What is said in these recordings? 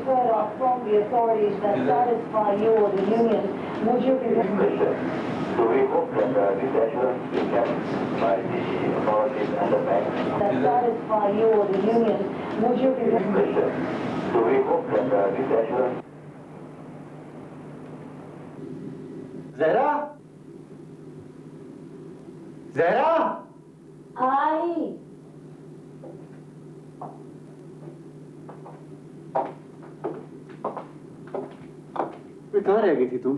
from the authorities that satisfy you or the union, would you be... So we hope that this assurance is kept by the authorities and the bank. That satisfy you or the union, would you be... So we hope that this assurance... Zahra? Zahra? आई कहाँ रह गई थी तुम?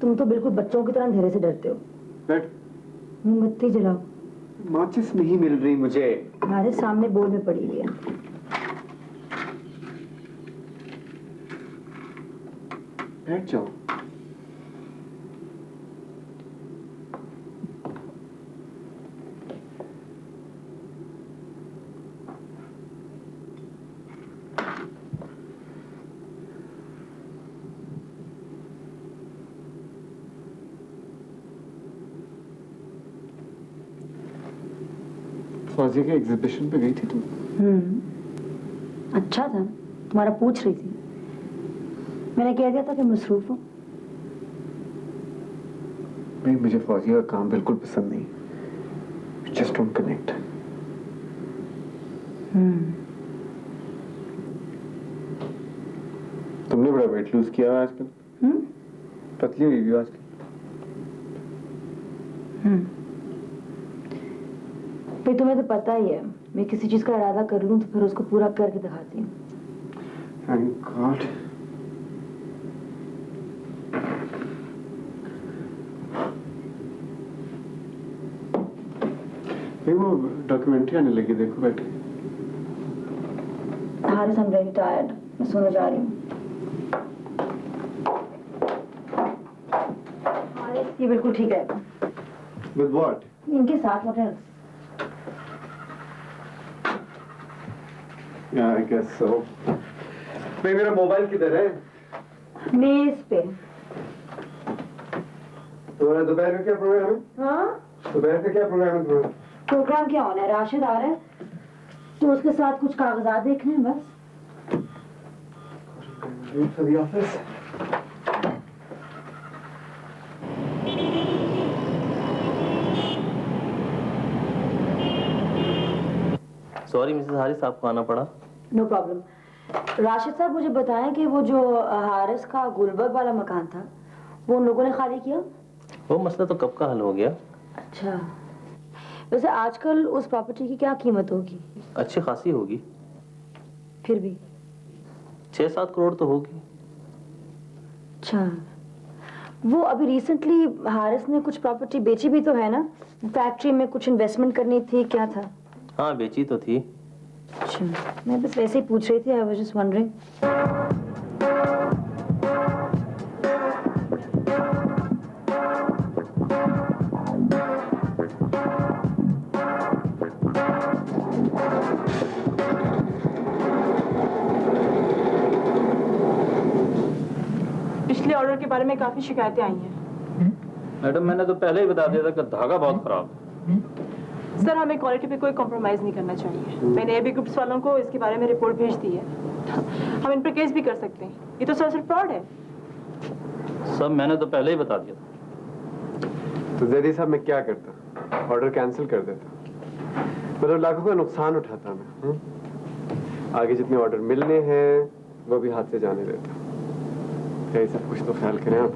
तुम तो बिल्कुल बच्चों की तरह अंधेरे से डरते हो। बैठ। मोमबत्ती जलाओ। माचिस नहीं मिल रही मुझे। हमारे सामने बोल में पड़ी हुई है। बैठ जाओ। फौजिया के एग्जीबिशन पे गई थी तुम? अच्छा था, तुम्हारा पूछ रही थी। मैंने कह दिया था कि मसरूफ हूँ। नहीं, मुझे फौजिया का काम बिल्कुल पसंद नहीं। Just don't connect. तुमने बड़ा वेट लूज किया आजकल। पतली हुई भी आजकल। भाई तुम्हें तो पता ही है, मैं किसी चीज का इरादा कर लूं तो फिर उसको पूरा करके दिखाती हूँ। Thank God. नहीं, वो डॉक्यूमेंट्री आने लगी, देखो बैठ के। Haris, I'm very tired. मैं सोने जा रही हूँ। हारिस, ये बिल्कुल ठीक है। With what? इनके साथ hotel. Yeah, I guess so. भाई मेरा मोबाइल किधर है? मेज पे। तुम्हारा दोपहर का क्या प्रोग्राम है? हाँ? दोपहर का क्या प्रोग्राम है तुम्हारा? प्रोग्राम क्या होना है? राशिद आ रहा है तो उसके साथ कुछ कागजात देखने हैं बस। For the office. Sorry Mrs Haris, आपको आना पड़ा। No problem. राशिद साहब, मुझे बताएं कि वो जो हारिस का गुलबर्ग वाला मकान था वो उन लोगों ने खाली किया? वो मसला तो कब का हल हो गया। अच्छा, वैसे आजकल उस प्रॉपर्टी की क्या कीमत होगी? अच्छी खासी होगी। फिर भी 6-7 करोड़ तो होगी। अच्छा, वो अभी रिसेंटली हारिस ने कुछ प्रॉपर्टी बेची भी तो है ना? फैक्ट्री में कुछ इन्वेस्टमेंट करनी थी, क्या था? हाँ, बेची तो थी। अच्छा, मैं बस वैसे ही पूछ रही थी। I was just wondering. पिछले ऑर्डर के बारे में काफी शिकायतें आई हैं। मैडम, मैंने तो पहले ही बता दिया था कि धागा बहुत खराब है। सर, हमें क्वालिटी पे कोई कॉम्प्रोमाइज नहीं करना चाहिए। मैंने एबी ग्रुप्स वालों को इसके बारे में रिपोर्ट भेज दी है। हम इन पर केस भी कर सकते हैं। ये तो सर फ्रॉड है। सब मैंने तो पहले ही बता दिया था। तो जैदी साहब, मैं क्या करता? ऑर्डर कैंसिल कर देता। मतलब लाखों का नुकसान उठाता मैं। आगे जितने ऑर्डर मिलने हैं वो भी हाथ से जाने देता। यही सब कुछ तो ख्याल करें आप।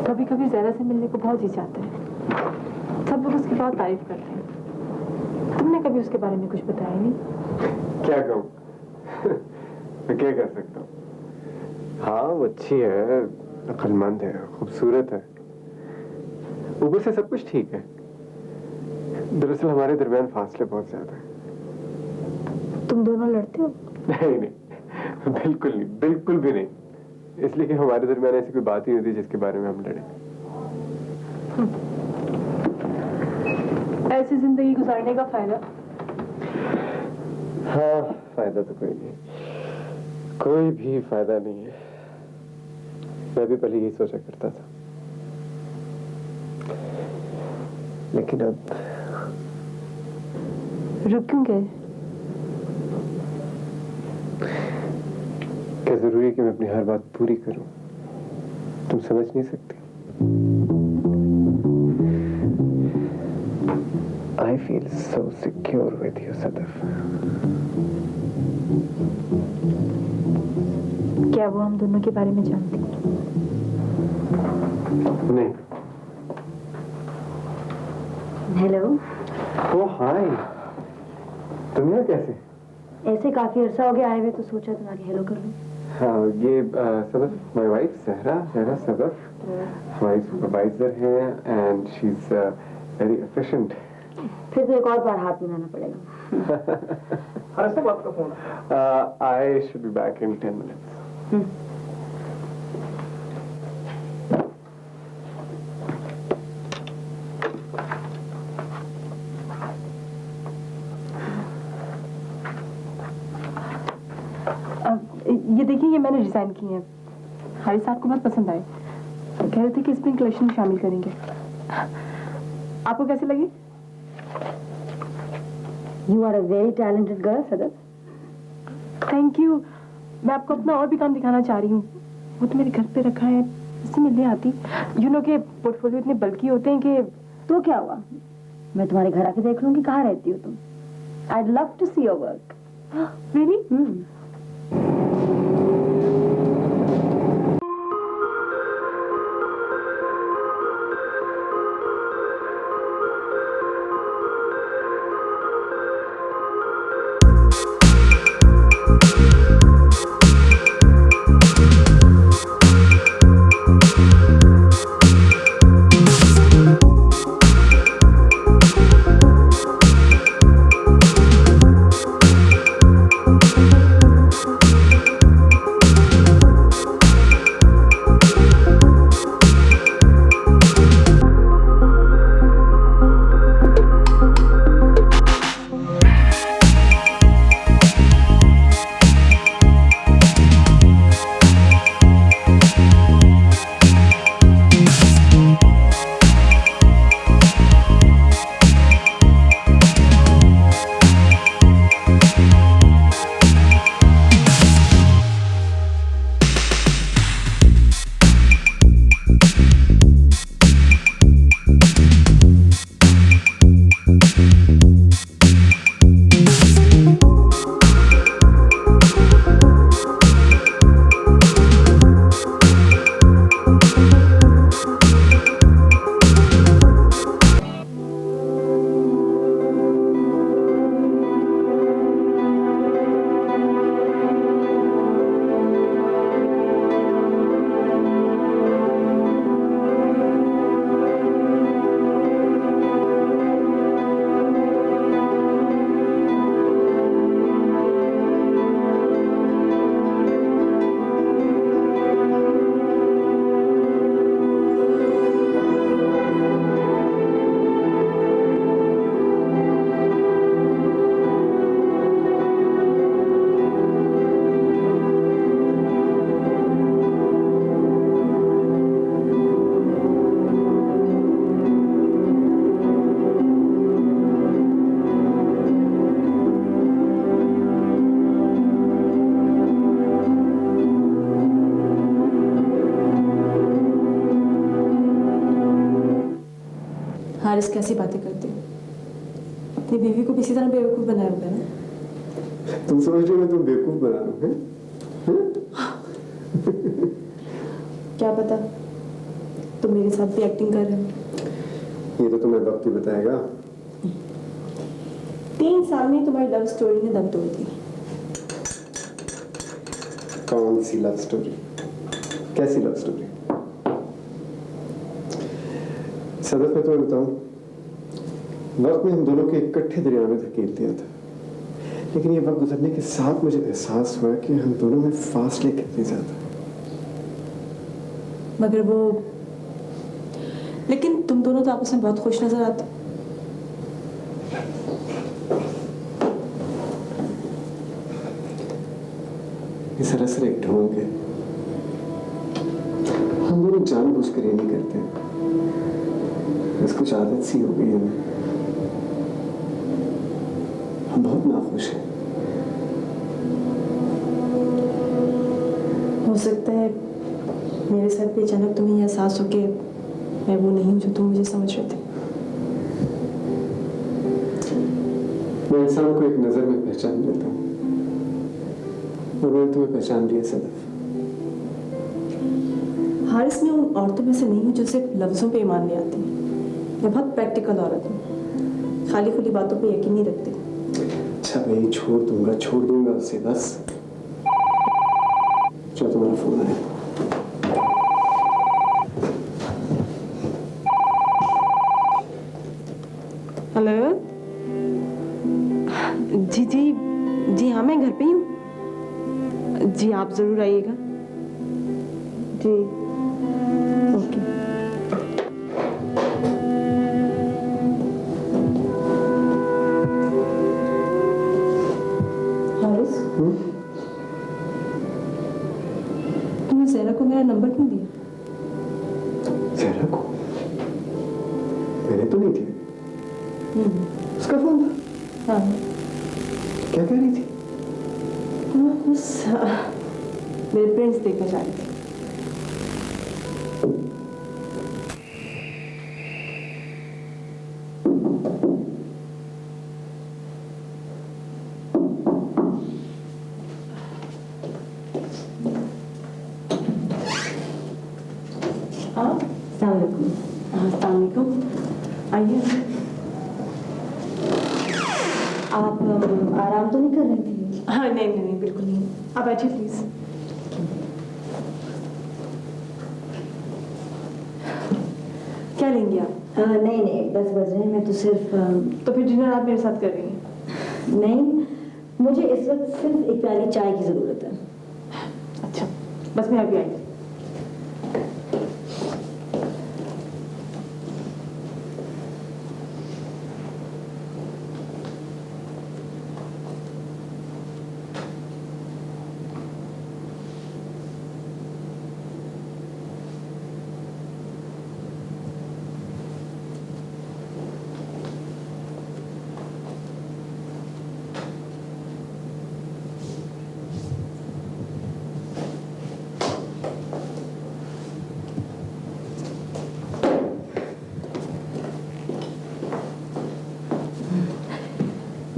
कभी कभी ज़हरा से मिलने को बहुत जी चाहते हैं। सब लोग उसकी बहुत तारीफ करते हैं। तुमने कभी उसके बारे में कुछ बताया नहीं? क्या कहूँ? मैं क्या कर सकता हूँ? हाँ, वो अच्छी है, अक्लमंद है, खूबसूरत है, ऊपर से सब कुछ ठीक है। दरअसल हमारे दरमियान फासले बहुत ज्यादा हैं। तुम दोनों लड़ते हो? नहीं, बिल्कुल नहीं, बिल्कुल भी नहीं। इसलिए कि हमारे दरमियान ऐसी कोई बात ही नहीं थी जिसके बारे में हम लड़े। ऐसी जिंदगी गुजारने का फायदा? हाँ, फायदा तो कोई नहीं, कोई भी फायदा नहीं है। मैं भी पहले यही सोचा करता था, लेकिन अब रुक क्यों गए? क्या जरूरी है कि मैं अपनी हर बात पूरी करूं? तुम समझ नहीं सकती। I feel so secure with you, Sadaf. क्या वो हम दोनों के बारे में जानती? नहीं। हेलो। ओह हाय, तुम यहाँ कैसे? ऐसे काफी अरसा हो गया आए हुए, तो सोचा तुम्हारी हेलो कर लूं। हाँ, ये सदफ माय वाइफ सहरा सदफ हमारी सुपरवाइजर हैं and she is very efficient. फिर तो एक और बार हाथ मिलाना पड़ेगा। हारिस साहब आपका phone. I should be back in 10 minutes. ये देखिए, ये मैंने डिजाइन की है। हारिस साहब को बहुत पसंद आए। कह रहे थे कि स्प्रिंग कलेक्शन में शामिल करेंगे। आपको कैसे लगी? You are a very talented girl, Sadaf. Thank you. मैं आपको अपना और भी काम दिखाना चाह रही हूँ। वो तो मेरे घर पे रखा है, इससे मिलने आती। यू नो के पोर्टफोलियो इतने बल्कि होते हैं कि। तो क्या हुआ, मैं तुम्हारे घर आके देख लूंगी कहाँ रहती हो तुम। I'd love to see your work. Really? Haris कैसी बातें करते हो? अपनी बीवी को किसी तरह बेवकूफ बनाया होगा ना? तुम समझ रहे हो मैं तुम बेवकूफ बना रहा हूँ? क्या पता तुम मेरे साथ भी एक्टिंग कर रहे हो। ये तो तुम्हें वक्त ही बताएगा। 3 साल में तुम्हारी लव स्टोरी ने दम तोड़ दी। कौन सी लव स्टोरी? कैसी लव स्टोरी? सदफ मैं तुम्हें बताऊं, वक्त ने हम दोनों के इकट्ठे दरिया में धकेल दिया था, लेकिन ये वक्त गुजरने के साथ मुझे एहसास हुआ कि हम दोनों में फासले कितने ज्यादा हैं। मगर वो, लेकिन तुम दोनों तो आपस में बहुत खुश नजर आते हो। ये सरासर एक ढोंग है। हम दोनों जानबूझकर ये नहीं करते, बस कुछ आदत सी हो गई हमें। हम बहुत नाखुश हैं। हो सकता है मेरे साथ भी अचानक तुम्हें ये एहसास हो कि मैं वो नहीं हूँ जो तुम मुझे समझ रहे थे। मैं इंसान को एक नजर में पहचान लेता हूँ, और मैंने तुम्हें पहचान लिया सदफ। हारिस, मैं उन औरतों में से नहीं हूँ जो सिर्फ लफ्जों पे ईमान ले आती हैं। मैं बहुत प्रैक्टिकल औरत हूँ, खाली खुली बातों पे यकीन नहीं रखती। अच्छा भाई, छोड़ दूंगा उसे, बस। चलो, तुम्हारा फोन आया। हेलो। जी हाँ, मैं घर पे ही हूँ। जी आप जरूर आइएगा। जी ओके। हारिस, तुमने ज़हरा को मेरा नंबर क्यों दिया? ज़हरा को? मैंने तो नहीं दिया। उसका फोन था। हाँ। क्या कह रही थी? बस मेरे फ्रेंड्स देखने जा रहे थे। आइए। आप आराम तो नहीं कर रही थी? हाँ नहीं बिल्कुल नहीं। आप बैठिए प्लीज। क्या लेंगी आप? नहीं, 10 बज रहे हैं। मैं तो सिर्फ तो फिर डिनर आप मेरे साथ कर रही हैं? नहीं, मुझे इस वक्त सिर्फ एक प्याली चाय की जरूरत है। अच्छा, बस मैं अभी आई।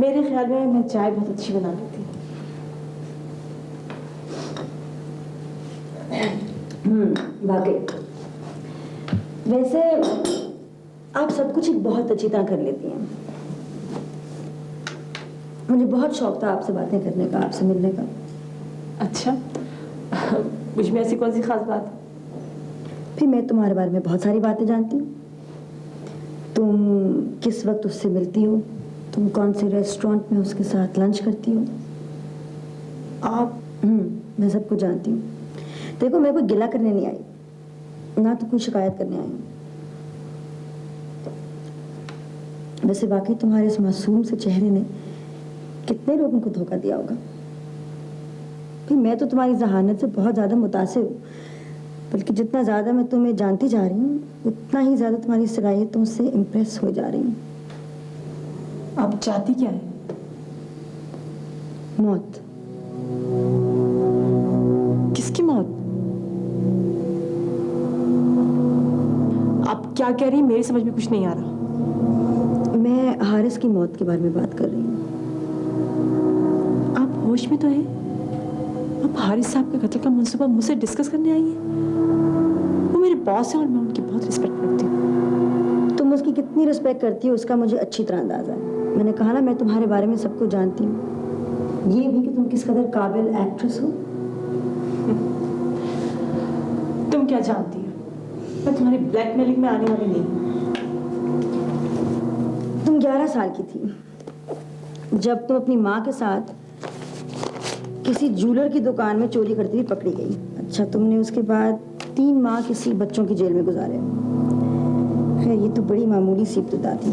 मेरे ख्याल में मैं चाय बहुत अच्छी बना लेती हूँ। वाकई। वैसे आप सब कुछ बहुत अच्छी तरह कर लेती हैं। मुझे बहुत शौक था आपसे बातें करने का, आपसे मिलने का। अच्छा, मुझ में ऐसी कौन सी खास बात? फिर मैं तुम्हारे बारे में बहुत सारी बातें जानती हूँ। तुम किस वक्त उससे मिलती हो, तुम कौन से रेस्टोरेंट में उसके साथ लंच करती हो। आप मैं सब कुछ जानती हूँ। देखो, मैं कोई गिला करने नहीं आई, ना तो कोई शिकायत करने आई हूँ। वैसे वाकई तुम्हारे इस मासूम से चेहरे ने कितने लोगों को धोखा दिया होगा। फिर मैं तो तुम्हारी जहानत से बहुत ज़्यादा मुतासिर हूँ, बल्कि जितना ज़्यादा मैं तुम्हें जानती जा रही हूँ उतना ही ज़्यादा तुम्हारी सलाहियतों से इम्प्रेस हो जा रही हूँ। आप चाहती क्या है? मौत। किसकी मौत? आप क्या कह रही हैं? मेरी समझ में कुछ नहीं आ रहा। मैं हारिस की मौत के बारे में बात कर रही हूँ। आप होश में तो हैं? आप हारिस साहब के कत्ल का मंसूबा मुझसे डिस्कस करने आई हैं? वो मेरे बॉस हैं और मैं उनकी बहुत रिस्पेक्ट करती हूँ। तुम उसकी कितनी रिस्पेक्ट करती हो उसका मुझे अच्छी तरह अंदाजा है। मैंने कहा ना, मैं तुम्हारे बारे में सब कुछ जानती हूँ। ये भी कि तुम किस कदर काबिल एक्ट्रेस हो। तुम क्या जानती हो? मैं तुम्हारी ब्लैकमेलिंग में आने वाली नहीं हूँ। तुम 11 साल की थी, जब तुम अपनी माँ के साथ किसी जूलर की दुकान में चोरी करती हुई पकड़ी गई। अच्छा, तुमने उसके बाद 3 माह किसी बच्चों की जेल में गुजारे। खैर, ये तो बड़ी मामूली सी इब्तिदा थी।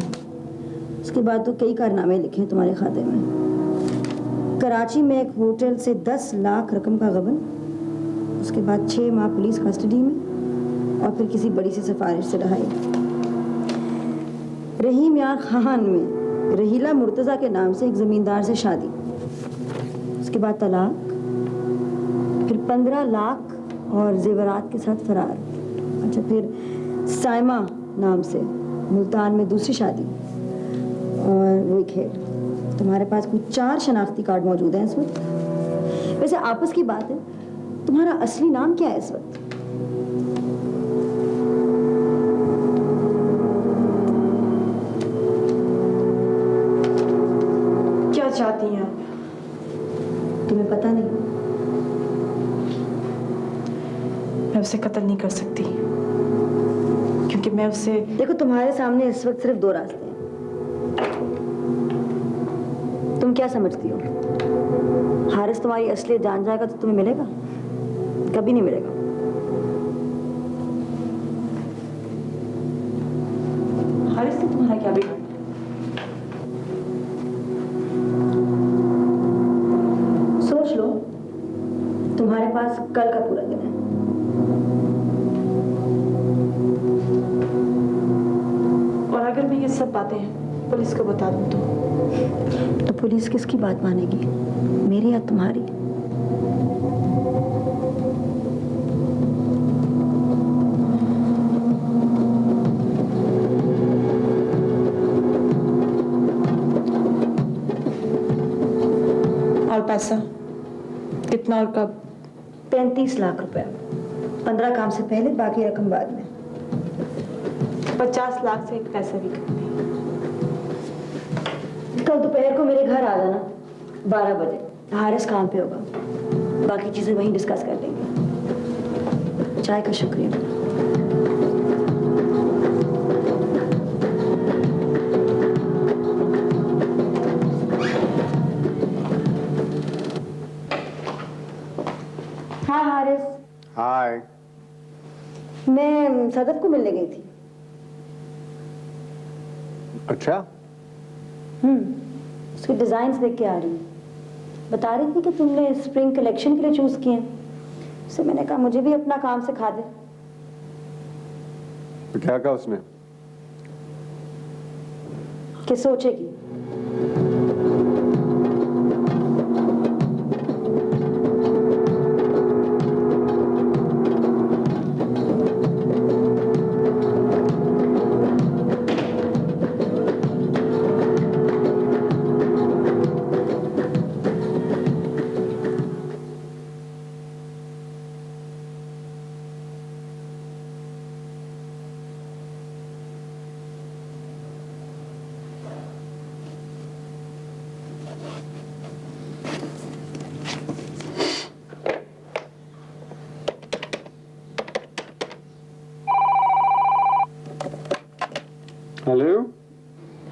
उसके बाद तो कई कारनामे लिखे हैं तुम्हारे खाते में। कराची में एक होटल से 10 लाख रकम का गबन, उसके बाद 6 माह पुलिस कस्टडी में, और फिर किसी बड़ी सी सिफारिश से रहाई। रहीम यार खान में रहीला मुर्तज़ा के नाम से एक ज़मींदार से शादी, उसके बाद तलाक, फिर 15 लाख और जेवरात के साथ फरार। अच्छा, फिर साइमा नाम से मुल्तान में दूसरी शादी, और वही खेल। तुम्हारे पास कुछ 4 शनाख्ती कार्ड मौजूद हैं इस वक्त। वैसे आपस की बात है, तुम्हारा असली नाम क्या है इस वक्त? क्या चाहती हैं आप? तुम्हें पता नहीं? मैं उसे कत्ल नहीं कर सकती, क्योंकि मैं उसे... देखो, तुम्हारे सामने इस वक्त सिर्फ 2 रास्ते हैं। तुम क्या समझती हो? हारिस तुम्हारी असलियत जान जाएगा तो तुम्हें मिलेगा? कभी नहीं मिलेगा। हारिस ने तुम्हारा क्या बिगाड़ा? सोच लो, तुम्हारे पास कल का पूरा दिन है। और अगर मैं ये सब बातें पुलिस को बता दूं तो पुलिस किसकी बात मानेगी, मेरी या तुम्हारी? और पैसा कितना और कब? 35 लाख रुपए। 15 काम से पहले, बाकी रकम बाद में। 50 लाख से एक पैसा भी कम नहीं। कल दोपहर को मेरे घर आ जाना 12 बजे। हारिस काम पे होगा, बाकी चीजें वहीं डिस्कस कर लेंगे। चाय का शुक्रिया। हाँ हारिस। हाय। मैं सदफ को मिलने गई थी। अच्छा? उसके डिजाइन्स देख के आ रही हूँ। बता रही थी कि तुमने स्प्रिंग कलेक्शन के लिए चूज किए हैं। उससे मैंने कहा मुझे भी अपना काम सिखा दे। तो क्या कहा उसने? कि सोचेगी। हेलो।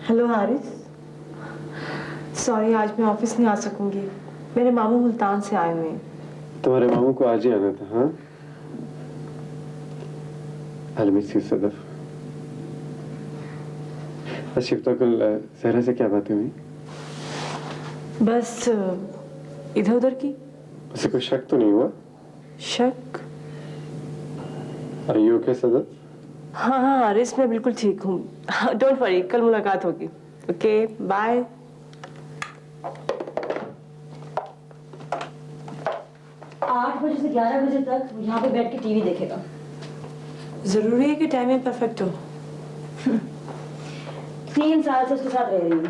हेलो हारिस, सॉरी आज मैं ऑफिस नहीं आ सकूंगी। मेरे मामू मुल्तान से आए हुए हैं। तुम्हारे मामू को आज ही आना था? हाँ, I'll miss you, सदफ। अच्छा, तो कल सहरा से क्या बातें हुई? बस इधर उधर की। उसे कोई शक तो नहीं हुआ? शक? Are you okay, Sadaf? हाँ हाँ हारिस, मैं बिल्कुल ठीक हूँ। डोंट वरी, कल मुलाकात होगी। Okay, bye. 8 बजे से 11 बजे तक वो यहाँ पे बैठ के टीवी देखेगा। जरूरी है कि टाइमिंग परफेक्ट हो? 3 साल से उसके साथ रह रही हूँ।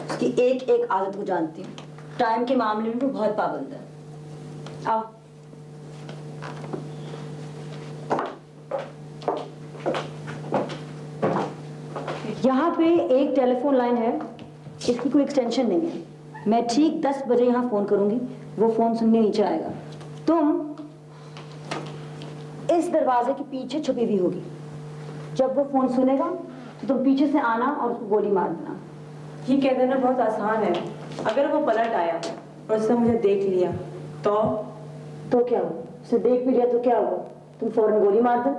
उसकी एक एक आदत को जानती हूँ। टाइम के मामले में वो बहुत पाबंद है। आओ। यहाँ पे एक टेलीफोन लाइन है, इसकी कोई एक्सटेंशन नहीं है। मैं ठीक 10 बजे यहाँ फोन करूंगी, वो फोन सुनने नीचे आएगा। तुम इस दरवाजे के पीछे छुपी हुई होगी। जब वो फोन सुनेगा तो तुम पीछे से आना और उसको गोली मार देना। ये कह देना बहुत आसान है। अगर वो पलट आया और उसने मुझे देख लिया तो क्या हुआ? उसे देख भी लिया तो क्या हुआ? तुम फौरन गोली मार दो।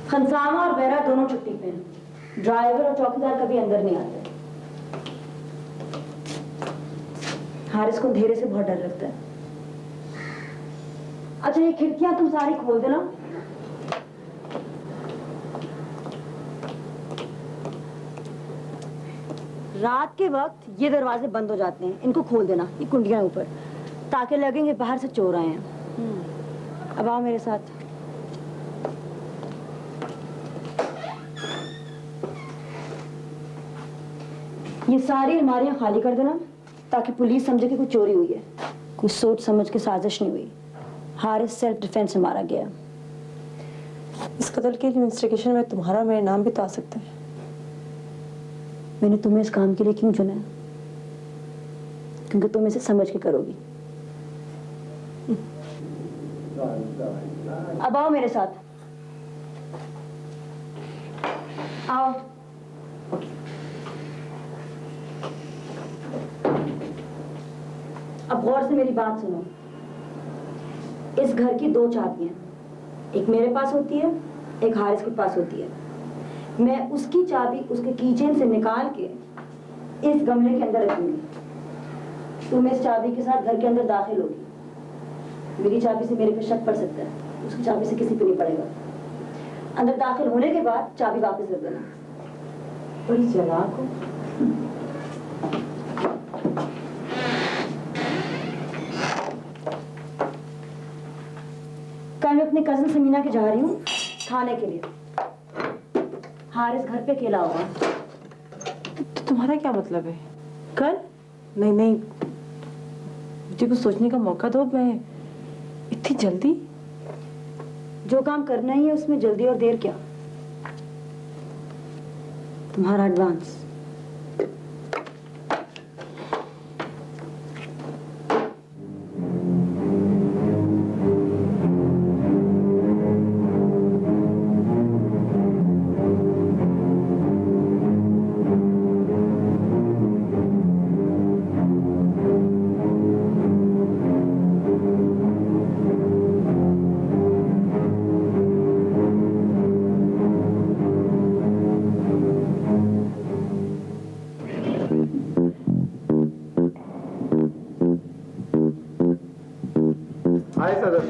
खनसामा और बेहरा दोनों छुट्टी पे हैं। ड्राइवर और चौकीदार कभी अंदर नहीं आते। हारिस को अंधेरे से बहुत डर लगता है। अच्छा, ये खिड़कियां तुम सारी खोल देना। रात के वक्त ये दरवाजे बंद हो जाते हैं, इनको खोल देना, ये कुंडियां ऊपर, ताकि लगेंगे बाहर से चोर आए हैं। अब आओ मेरे साथ। ये सारी अलमारियां खाली कर देना ताकि पुलिस समझे कि कोई चोरी हुई है। कोई सोच समझ के साजिश नहीं हुई। हारिस सेल्फ डिफेंस से मारा गया। इस कत्ल के इन्वेस्टिगेशन में तुम्हारा मेरा नाम भी तो आ सकता है। मैंने तुम्हें इस काम के लिए क्यों चुना है? क्योंकि तुम इसे समझ के करोगी। अब आओ मेरे साथ। आओ। अब गौर से मेरी बात सुनो। इस घर की दो चाबियां, एक मेरे पास होती है, एक हारिस के पास होती है। मैं उसकी चाबी उसके कीचेन से निकाल के इस गमले के अंदर रखूंगी। तुम इस चाबी के साथ घर के अंदर दाखिल होगी। मेरी चाबी से मेरे पे शक पड़ सकता है, उसकी चाबी से किसी पे नहीं पड़ेगा। अंदर दाखिल होने के बाद चाबी वापस रख देना। बड़ी चालाक हो। कल मैं अपने कजिन समीना के जा रही हूँ थाने के लिए। हारिस घर पे अकेला होगा। तो तुम्हारा क्या मतलब है? कल? नहीं नहीं, मुझे कुछ सोचने का मौका दो। मैं इतनी जल्दी? जो काम करना ही है उसमें जल्दी और देर क्या? तुम्हारा एडवांस।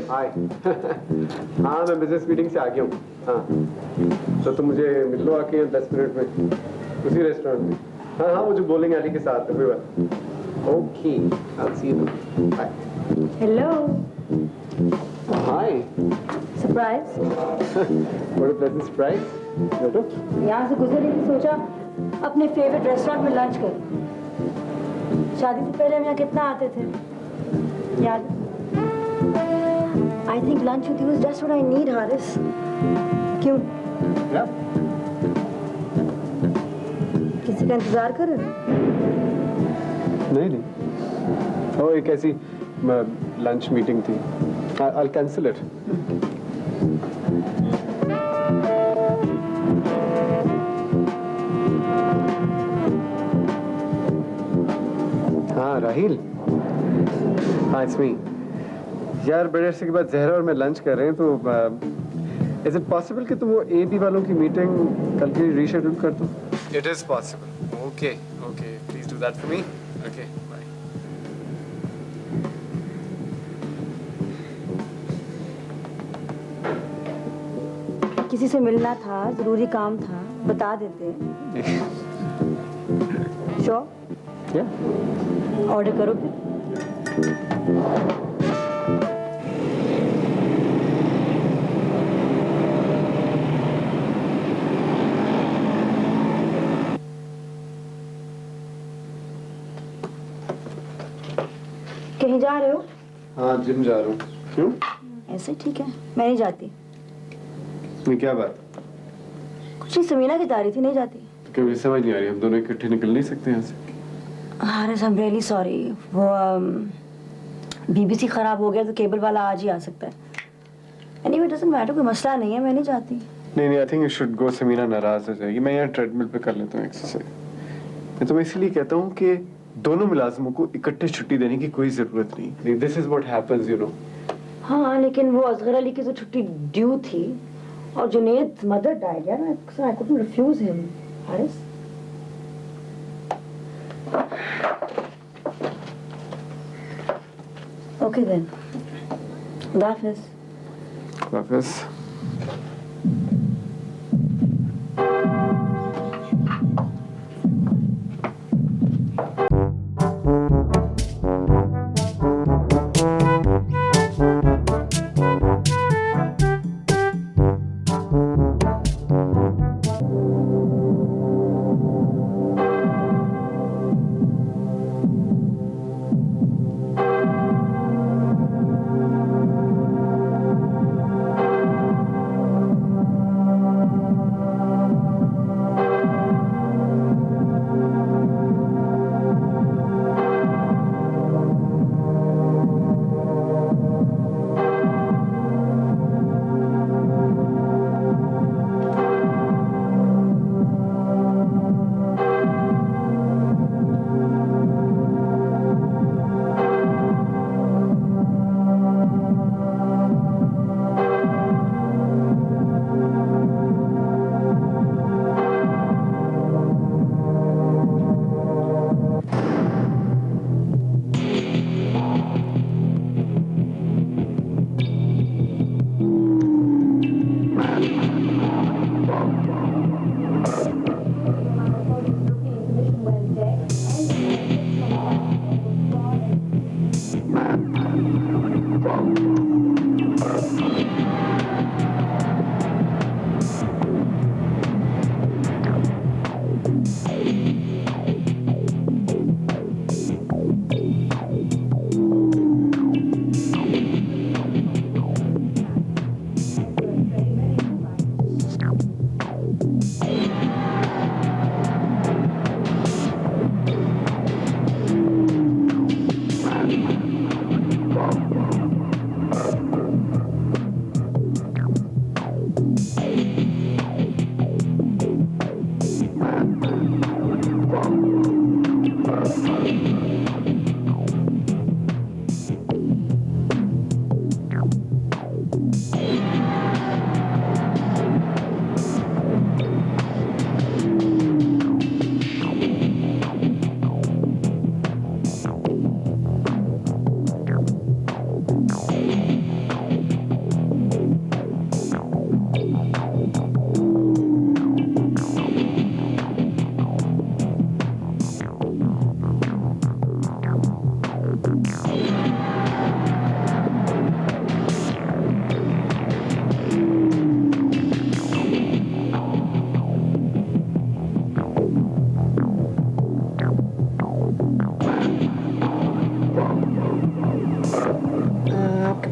हाय। हाँ, मैं बिजनेस मीटिंग से आ गया हूँ। हाँ, तो तुम मुझे मिल लो आके 10 मिनट में उसी रेस्टोरेंट में। हाँ हाँ, मुझे बोलिंग एली के साथ है कोई बात। Okay, I see you. Bye. Hello. Hi. Surprise. What a pleasant surprise. बेटो, यहाँ से गुजर रही थी, सोचा अपने फेवरेट रेस्टोरेंट में लंच करूं। शादी से पहले हम यहाँ कितना आते थे, याद? I think lunch with you is just what I need, Haris. क्यों? क्या? किसी का इंतजार कर रहे हो? नहीं। ओ, एक ऐसी लंच मीटिंग थी। I'll cancel it. हाँ, राहिल। हाँ, it's me. यार, बड़े अरसे के बाद जहरा और मैं लंच कर रहे हैं, तो इज इट पॉसिबल कि तुम वो एबी वालों की मीटिंग कल के लिए रीशेड्यूल कर दो? It is possible. Okay okay, please do that for me. Okay, bye. किसी से मिलना था, जरूरी काम था, बता देते। श्योर? क्या? ऑर्डर करो फिर। कहीं जा रहे हो? हाँ, जिम जा रहा हूँ। क्यों? ऐसे ठीक है, मैं नहीं जाती। नहीं, क्या बात? कुछ नहीं, समीना की तारीफ थी, नहीं जाती। तो क्या मुझे समझ नहीं आ रही, हम दोनों इकट्ठे निकल नहीं सकते यहाँ से? Haris, I am really sorry. वो बीबीसी खराब हो गया तो केबल वाला आज ही आ सकता है। एनीवे डजंट मैटर, कोई मसला नहीं है, मैं नहीं चाहती। नहीं I think you should go. Samina नाराज हो जाएगी। मैं यहाँ ट्रेडमिल पे कर लेता हूँ एक्सरसाइज। मैं तुम्हें इसलिए कहता हूँ कि दोनों मुलाजिमों को इकट्ठे छुट्टी देने की कोई जरूरत नहीं। This is what happens, you know. हाँ, लेकिन वो असगर अली की तो छुट्टी ड्यू थी और जुनेद मदर डाइड यार, I couldn't refuse him. Haris, okay then, खुदा हाफिज। हाफिज।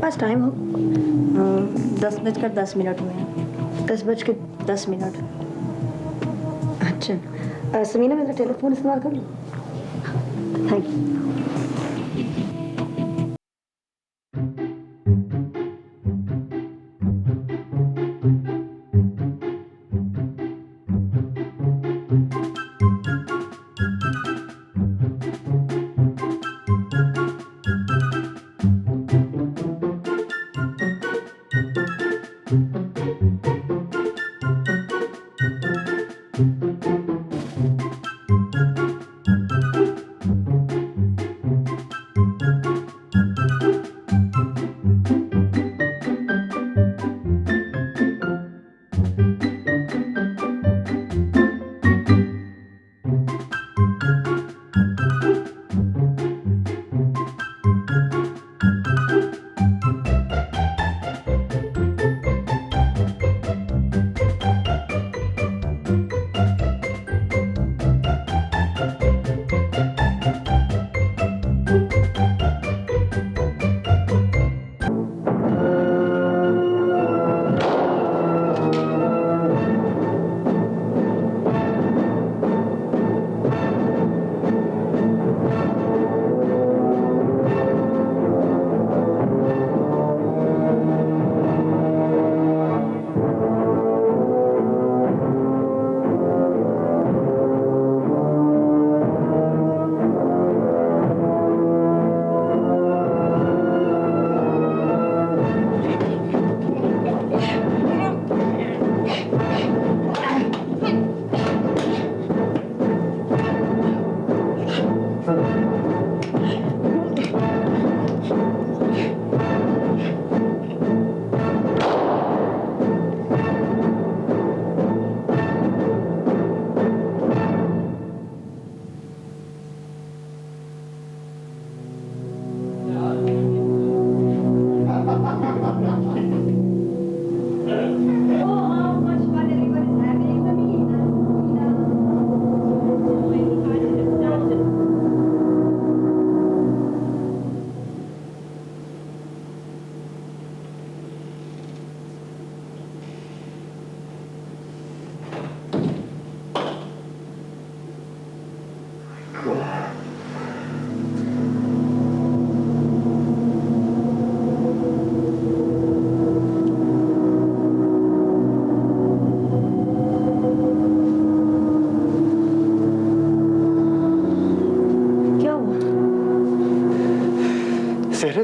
पास टाइम हो? 10:10 में। 10:10 अच्छा समीना, मेरा टेलीफोन इस्तेमाल कर लो। Thank you.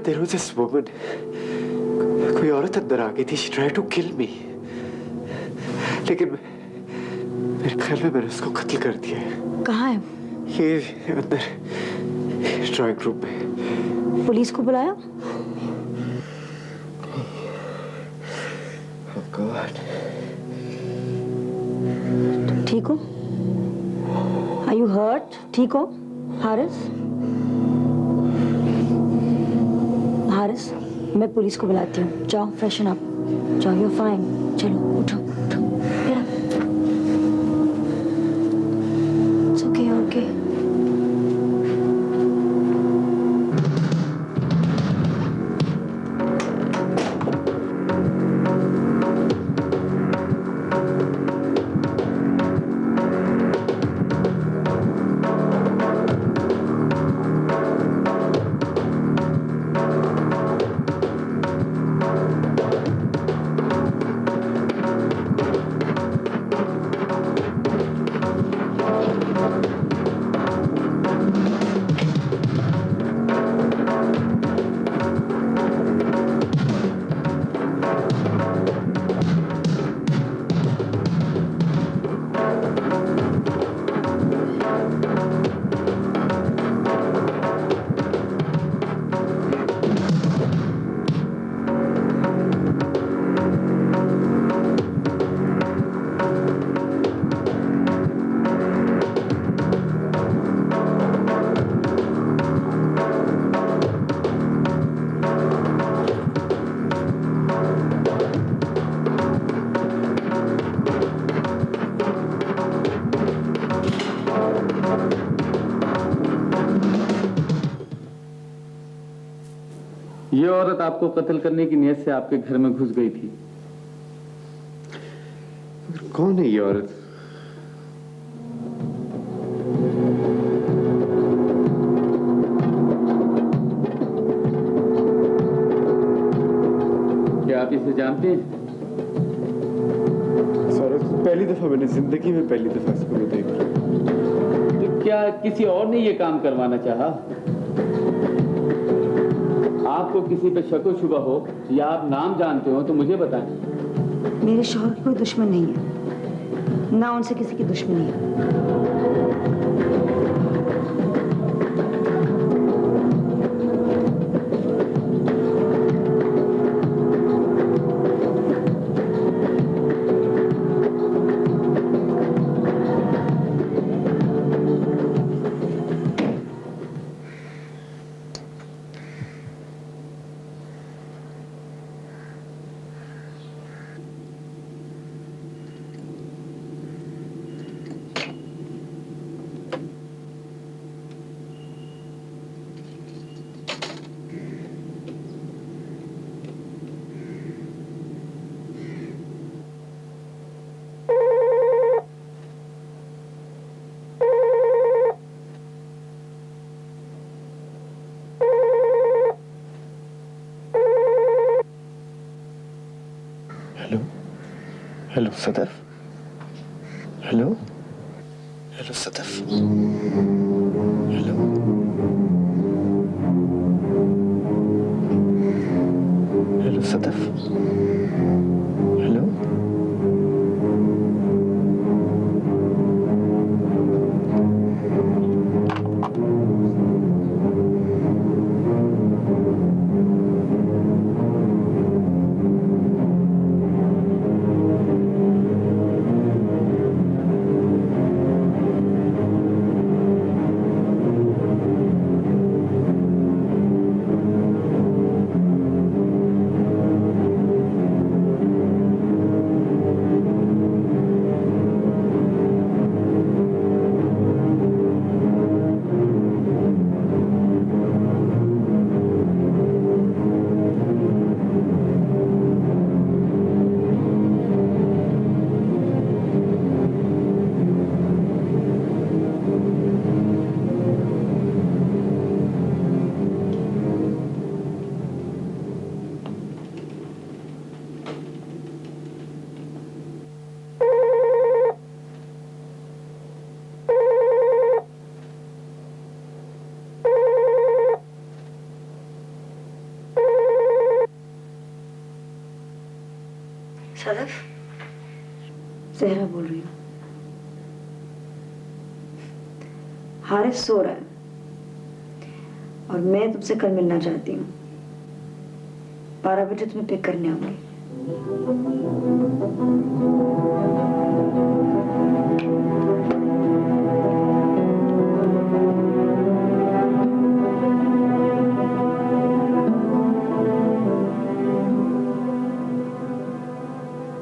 there was this woman. कोई औरत अंदर आ गई थी. She tried to kill me. लेकिन मेरे ख्याल में मैंने उसको कत्ल कर दिया है. कहाँ है? ये अंदर ड्राइंग रूम में. पुलिस को बुलाया? Oh God. तुम ठीक हो? Are you hurt? ठीक हो? हारिस? हारिस, मैं पुलिस को बुलाती हूँ. जाओ, फ्रेशन अप. जाओ, you're fine. चलो, उठो, उठो. Get up. It's okay, okay. ये औरत आपको कत्ल करने की नीयत से आपके घर में घुस गई थी. कौन है ये औरत? क्या आप इसे जानते हैं? पहली दफा मैंने जिंदगी में पहली दफा इसको मैं देख रहा हूं. तो क्या किसी और ने ये काम करवाना चाहा? आपको किसी पे शक व शुबा हो या आप नाम जानते हो तो मुझे बताएं. मेरे शौहर की कोई दुश्मन नहीं है, ना उनसे किसी की दुश्मनी है. Hello Sadaf. Hello hello Sadaf. Hello hello Sadaf. Hello Sadaf, Zahra बोल रही हूँ। हारिस सो रहा है और मैं तुमसे कल मिलना चाहती हूँ। 12 बजे तुम्हें पिक करने आऊंगी।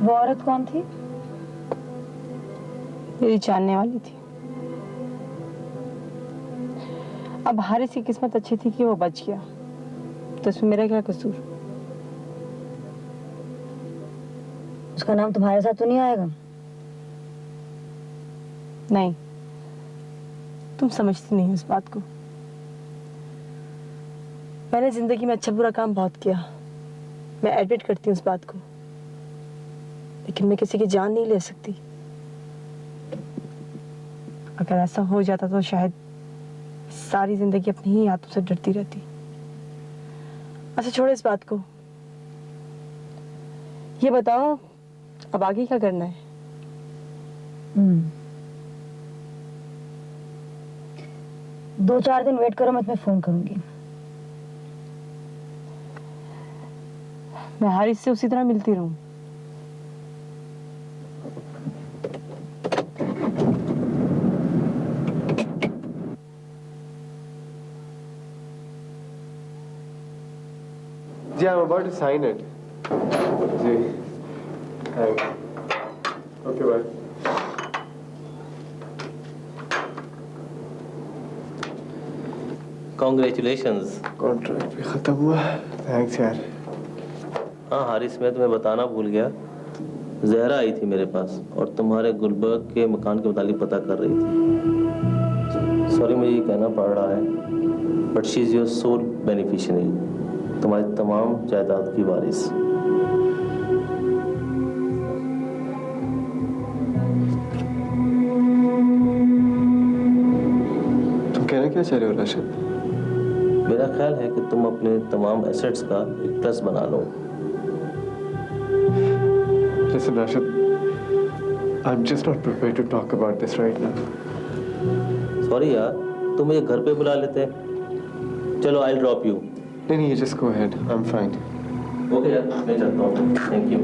वो औरत कौन थी? मेरी जानने वाली थी। अब हारिस की किस्मत अच्छी थी कि वो बच गया, तो इसमें मेरा क्या कसूर? उसका नाम तुम्हारे साथ तो नहीं आएगा? नहीं, तुम समझती नहीं इस बात को। मैंने जिंदगी में अच्छा बुरा काम बहुत किया, मैं एडमिट करती हूँ इस बात को, लेकिन मैं किसी की जान नहीं ले सकती। अगर ऐसा हो जाता तो शायद सारी जिंदगी अपनी ही हाथों से डरती रहती। अच्छा छोड़ो इस बात को, ये बताओ अब आगे क्या करना है? 2-4 दिन वेट करो, मैं तुम्हें फोन करूंगी। मैं हारिस से उसी तरह मिलती रहूं? जी, I'm about to sign it. जी, thanks. Okay, bye. Congratulations. Contract भी खत्म हुआ। थैंक्स यार। हाँ हारिस, मैं तुम्हें बताना भूल गया। जहरा आई थी मेरे पास और तुम्हारे गुलबर्ग के मकान के मुतालिक पता कर रही थी। सॉरी मुझे ये कहना पड़ रहा है, but she is your sole beneficiary, तुम्हारी तमाम जायदाद की वारिस। तुम कहना क्या चाह रहे हो राशिद? मेरा ख्याल है कि तुम अपने तमाम एसेट्स का एक ट्रस्ट बना लो। Listen, Rashid, I'm just not prepared to talk about this right now. Sorry यार, तुम मुझे घर पे बुला लेते। चलो I'll drop you. नहीं, you just go ahead. I'm fine. Okay यार, मैं चलता हूँ। Thank you.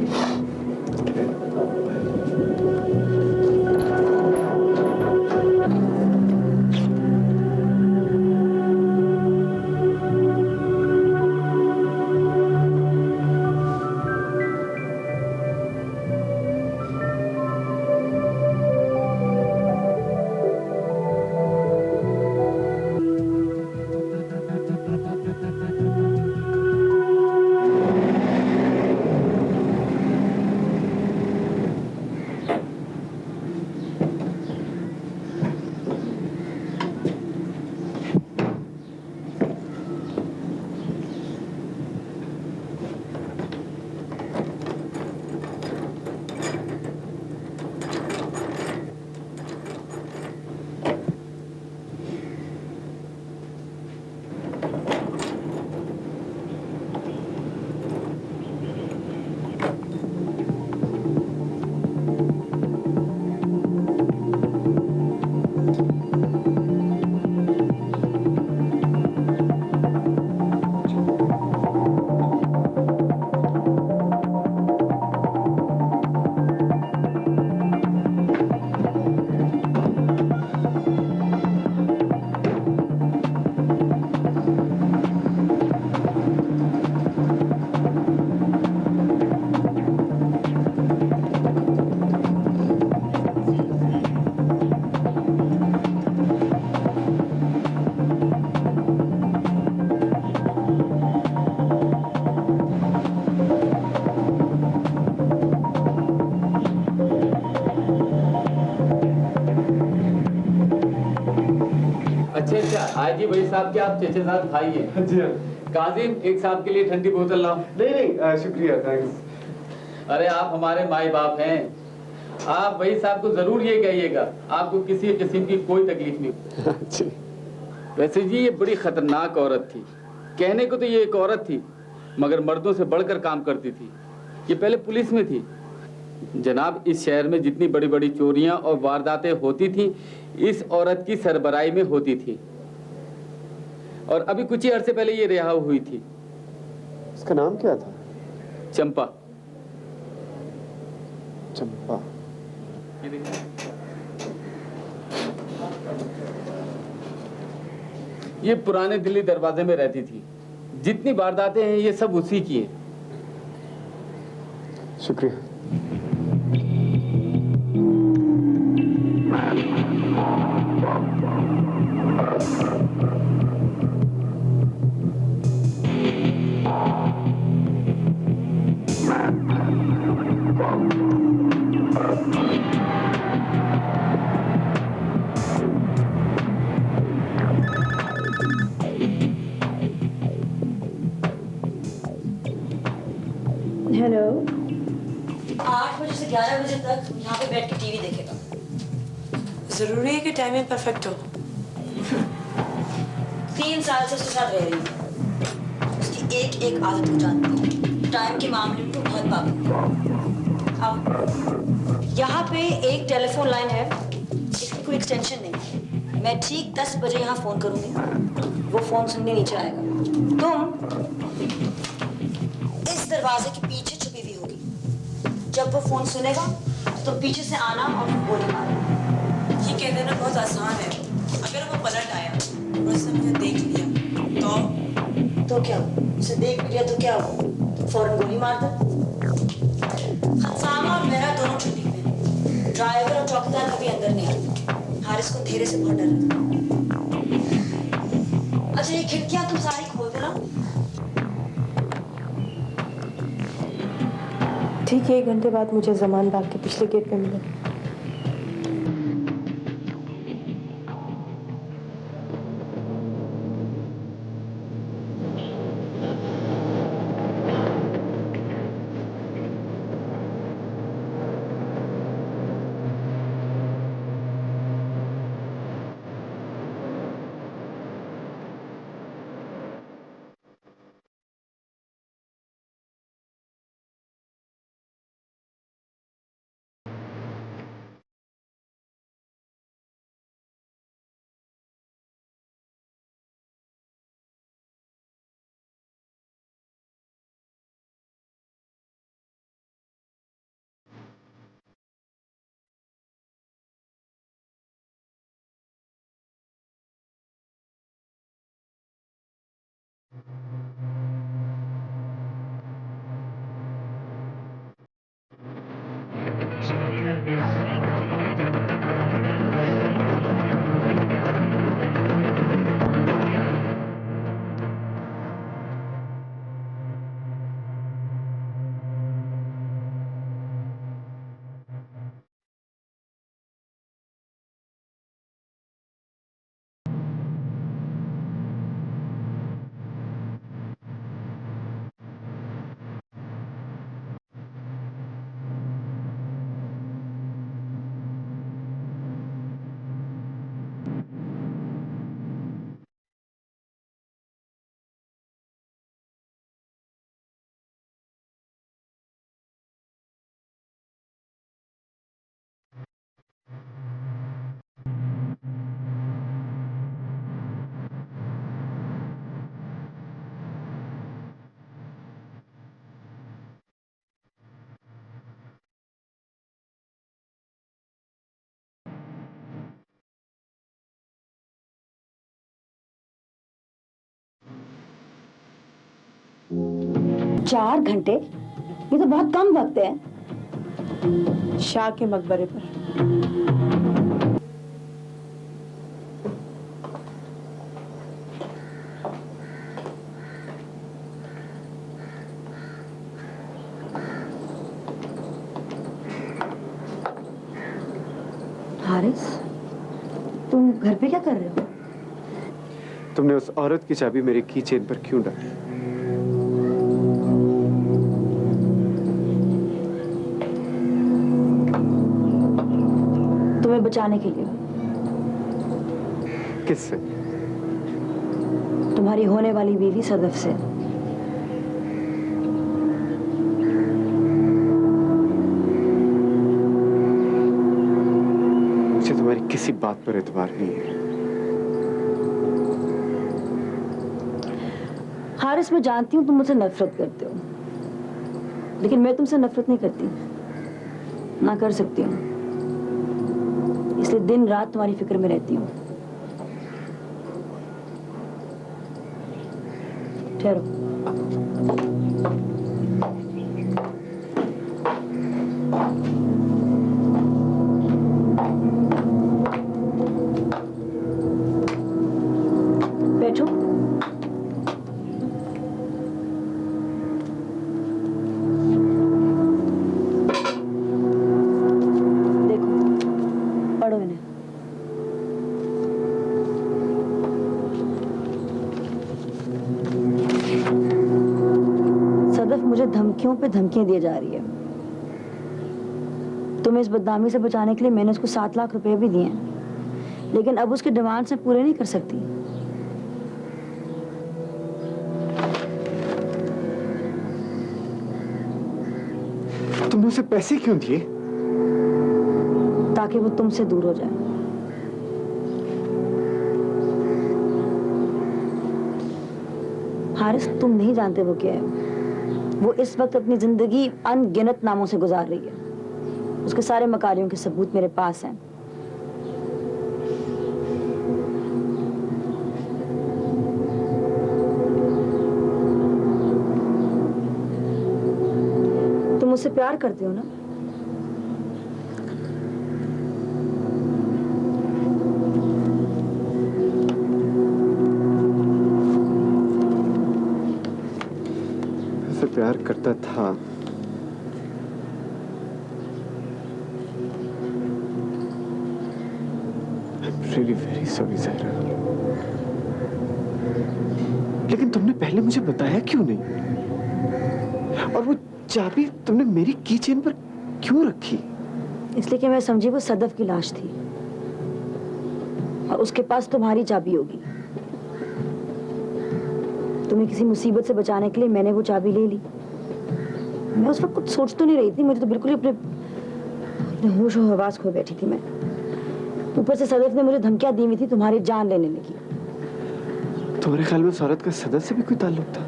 अच्छा, आज ही भाई साहब के आप चचे साथ खाइए। जी काजिम, एक साहब के लिए ठंडी बोतल लाओ। नहीं, शुक्रिया, थैंक्स। अरे आप हमारे माई बाप हैं, आप भाई साहब को जरूर ये कहिएगा आपको किसी किस्म की कोई तकलीफ नहीं। जी। वैसे जी ये बड़ी खतरनाक औरत थी। कहने को तो ये एक औरत थी, मगर मर्दों से बढ़कर काम करती थी। ये पहले पुलिस में थी, जनाब, इस शहर में जितनी बड़ी बड़ी चोरियां और वारदातें होती थी इस औरत की सरबराही में होती थी, और अभी कुछ ही अरसे पहले ये रिहा हुई थी। इसका नाम क्या था? चंपा। चंपा। ये देखिए, ये पुराने दिल्ली दरवाजे में रहती थी। जितनी वारदातें हैं ये सब उसी की हैं। शुक्रिया। हेलो। 8 बजे से 11 बजे तक यहाँ पे बैठ के टीवी देखेगा। जरूरी है कि टाइमिंग परफेक्ट हो। 3 साल से उसके साथ रह रही हूँ, उसकी एक एक आदत को जानती हूँ। टाइम के मामले में तो बहुत पाबंद है। अब यहाँ पे एक टेलीफोन लाइन है, इसकी कोई एक्सटेंशन नहीं है। मैं ठीक 10 बजे यहाँ फोन करूंगी, वो फोन सुनने नीचे आएगा। तुम इस दरवाजे के पीछे छुपी हुई होगी। जब वो फोन सुनेगा तो पीछे से आना और गोली मारना। ये कह देना बहुत आसान है। अगर वो पलट आया और उसने मुझे देख लिया तो क्या हो? उसे देख भी लिया तो क्या हो? फौरन गोली मार दो। खनसामा और मेरा दोनों छुट्टी पे। ड्राइवर और चौकीदार कभी अंदर नहीं आते। हारिस को अंधेरे से बहुत डर लगता। अच्छा, ये खिड़कियां तुम सारी खोल देना। ठीक है, 1 घंटे बाद मुझे जमान बाग के पिछले गेट पे मिले। चार घंटे? ये तो बहुत कम वक्त है। शाह के मकबरे पर। हारिस, तुम घर पे क्या कर रहे हो? तुमने उस औरत की चाबी मेरे की चेन पर क्यों डाली? तुम्हें बचाने के लिए। किससे? तुम्हारी होने वाली बीवी सदफ से। किसी बात पर एतबार नहीं है। हारिस, मैं जानती हूँ तुम मुझसे नफरत करते हो, लेकिन मैं तुमसे नफरत नहीं करती, ना कर सकती हूँ। इसलिए दिन रात तुम्हारी फिक्र में रहती हूँ। ठहरो। बैठो। देखो, पढ़ो इन्हें। सदफ मुझे धमकियों पे धमकियां दिए जा रही है। तुम्हें इस बदनामी से बचाने के लिए मैंने उसको 7 लाख रुपए भी दिए हैं, लेकिन अब उसके डिमांड्स मैं पूरे नहीं कर सकती। तुमने उसे पैसे क्यों दिए? ताकि वो तुमसे दूर हो जाए। हारिस, तुम नहीं जानते वो क्या है। वो इस वक्त अपनी जिंदगी अनगिनत नामों से गुजार रही है। उसके सारे मकारियों के सबूत मेरे पास हैं। तुम मुझसे प्यार करते हो ना? उससे प्यार करता था। Really very sorry, Zahra. लेकिन तुमने पहले मुझे बताया क्यों नहीं? और वो चाबी तुमने मेरी की चेन पर क्यों रखी? इसलिए कि मैं समझी वो सदफ की लाश थी और उसके पास तुम्हारी चाबी होगी। तुम्हें किसी मुसीबत से बचाने के लिए मैंने वो चाबी ले ली। मैं उस वक्त कुछ सोच तो नहीं रही थी, मुझे तो बिल्कुल ही अपने होश और हवास खो बैठी थी मैं। ऊपर से सदफ ने मुझे धमकियां दी हुई थी तुम्हारी जान लेने की। तुम्हारे ख्याल में उस औरत का सदफ से भी कोई ताल्लुक था?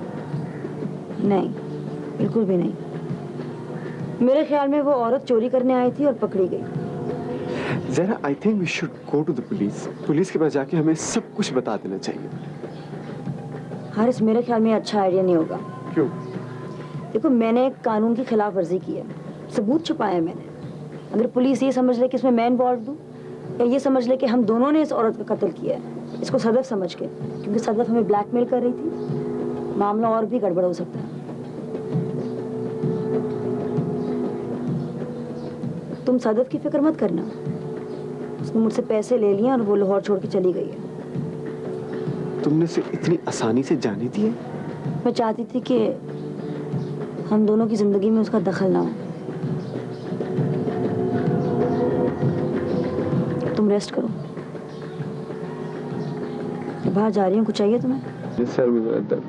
नहीं, बिल्कुल भी नहीं। मेरे ख्याल में वो औरत चोरी करने आई थी और पकड़ी गई। Zahra, I think we should go to the police. Police के पास जाके हमें सब कुछ बता देना चाहिए। हारिस, मेरे ख्याल में अच्छा आइडिया नहीं होगा। क्यों? देखो, मैंने एक कानून की खिलाफ वर्जी की है, सबूत छुपाया मैंने। अगर पुलिस ये समझ ले कि इसमें मैं इन्वॉल्व हूँ, या ये समझ ले कि हम दोनों ने इस औरत का कत्ल किया है, इसको सदफ समझ के, क्योंकि सदफ हमें ब्लैकमेल कर रही थी, मामला और भी गड़बड़ हो सकता है। तुम सदफ की फिक्र मत करना। उसने मुझसे पैसे ले लिए और वो लाहौर छोड़ के चली गई है। तुमने उसे इतनी आसानी से जाने दिया? मैं चाहती थी कि हम दोनों की जिंदगी में उसका दखल ना हो। तुम रेस्ट करो। बाहर जा रही हूँ, कुछ चाहिए तुम्हें? सर में ज़रा दर्द।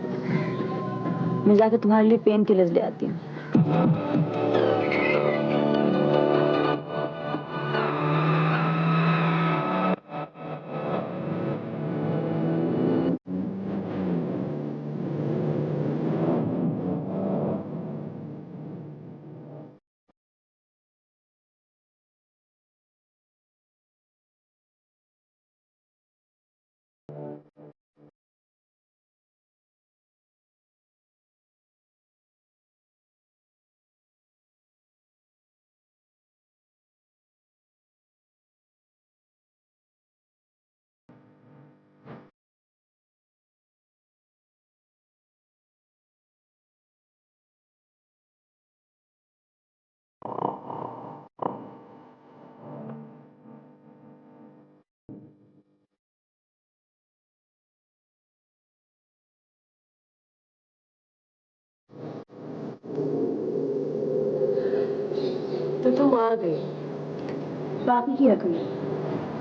मैं जाकर तुम्हारे लिए पेन किलर्स ले आती हूँ। तो तुम आ गई। बाकी की रकम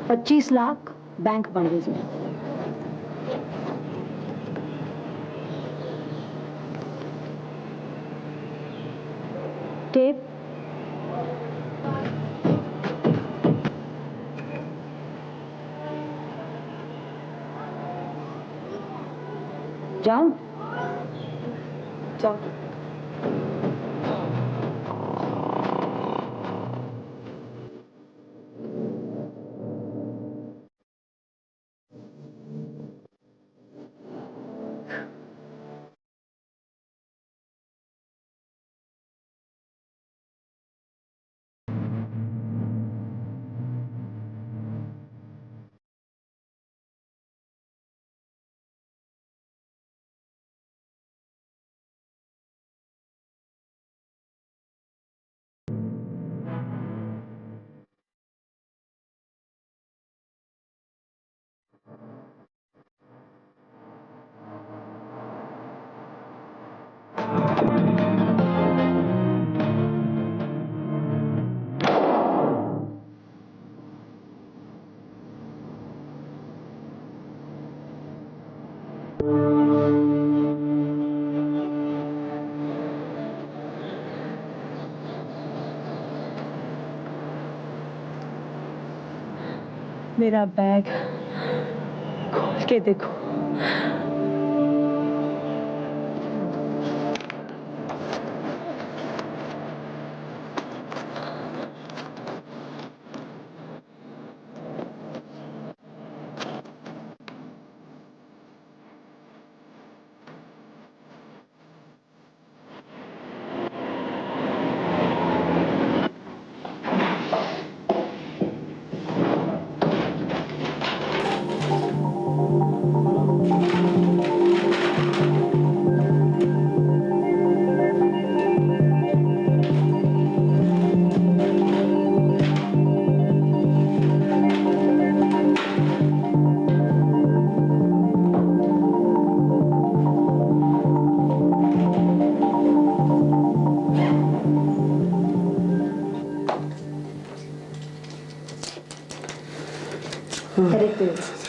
25 लाख बैंक बंडल्स में। टेप जाऊं? जाओ। मेरा बैग खोल के देखो।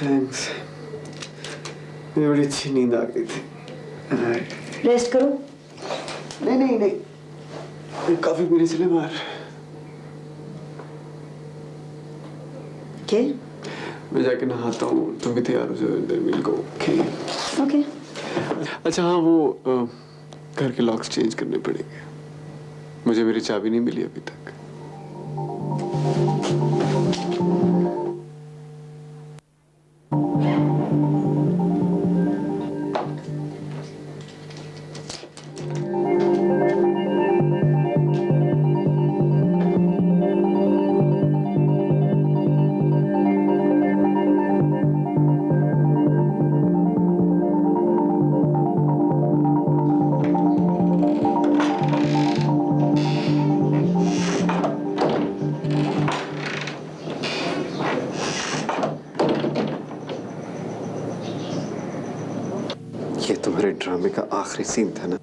थैंक्स। मुझे बड़ी अच्छी नींद आ गई थी। रेस्ट करो। नहीं नहीं नहीं, काफी पीने चले बाहर। क्या? मैं जाके नहाता हूँ, तुम भी तैयार हो जाओ, देन विल गो। ओके। अच्छा हाँ, वो घर के लॉक्स चेंज करने पड़ेंगे। मुझे मेरी चाबी नहीं मिली अभी तक। ये तुम्हारे ड्रामे का आखिरी सीन था ना?